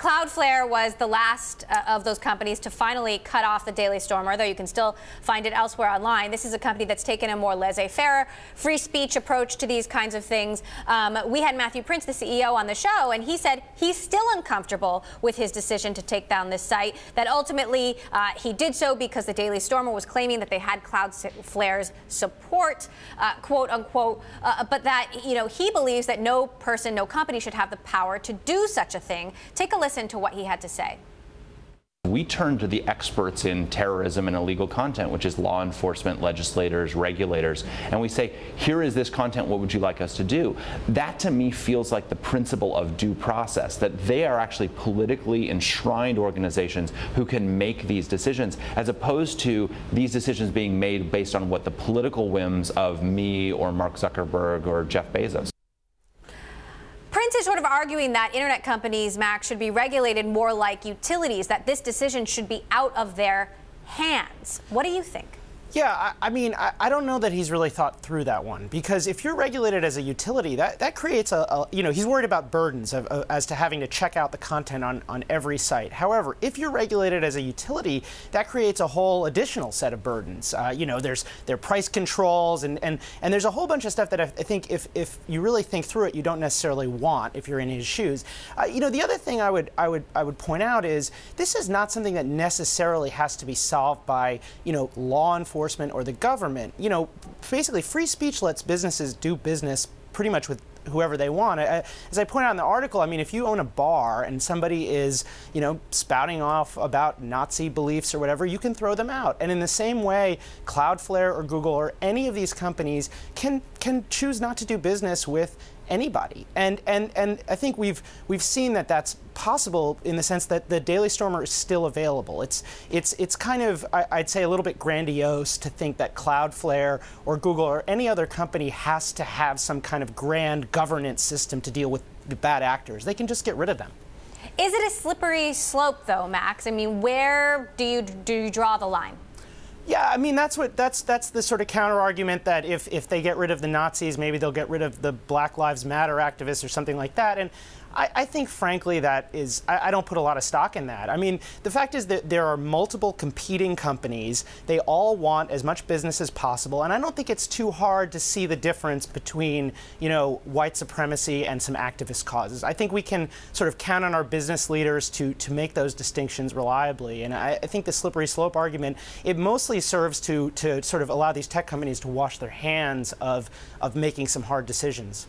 Cloudflare was the last of those companies to finally cut off the Daily Stormer, though you can still find it elsewhere online. This is a company that's taken a more laissez-faire, free speech approach to these kinds of things. We had Matthew Prince, the CEO, on the show, and he said he's still uncomfortable with his decision to take down this site, that ultimately he did so because the Daily Stormer was claiming that they had Cloudflare's support, quote unquote, but that, he believes that no person, no company should have the power to do such a thing. Take a listen to what he had to say. We turn to the experts in terrorism and illegal content, which is law enforcement, legislators, regulators, and we say, here is this content, what would you like us to do? That to me feels like the principle of due process, that they are actually politically enshrined organizations who can make these decisions, as opposed to these decisions being made based on what the political whims of me or Mark Zuckerberg or Jeff Bezos. Prince is sort of arguing that internet companies, Max, should be regulated more like utilities, that this decision should be out of their hands. What do you think? Yeah, I mean, I don't know that he's really thought through that one, because if you're regulated as a utility, that creates he's worried about burdens as to having to check out the content on every site. However, if you're regulated as a utility, that creates a whole additional set of burdens. There are price controls and there's a whole bunch of stuff that I think if you really think through it, you don't necessarily want if you're in his shoes. The other thing I would point out is this is not something that necessarily has to be solved by law enforcement or the government. Basically free speech lets businesses do business pretty much with whoever they want. As I point out in the article, I mean, if you own a bar and somebody is, spouting off about Nazi beliefs or whatever, you can throw them out. And in the same way, Cloudflare or Google or any of these companies can choose not to do business with anybody. And I think we've seen that that's possible in the sense that the Daily Stormer is still available. It's kind of, I'd say, a little bit grandiose to think that Cloudflare or Google or any other company has to have some kind of grand governance system to deal with the bad actors. They can just get rid of them. Is it a slippery slope, though, Max? I mean, where do you draw the line? Yeah, I mean, that's the sort of counter argument that if they get rid of the Nazis, maybe they'll get rid of the Black Lives Matter activists or something like that. And I think, frankly, that is, I don't put a lot of stock in that. I mean, the fact is that there are multiple competing companies. They all want as much business as possible. And I don't think it's too hard to see the difference between, white supremacy and some activist causes. I think we can sort of count on our business leaders to make those distinctions reliably. And I think the slippery slope argument, it mostly serves to sort of allow these tech companies to wash their hands of making some hard decisions.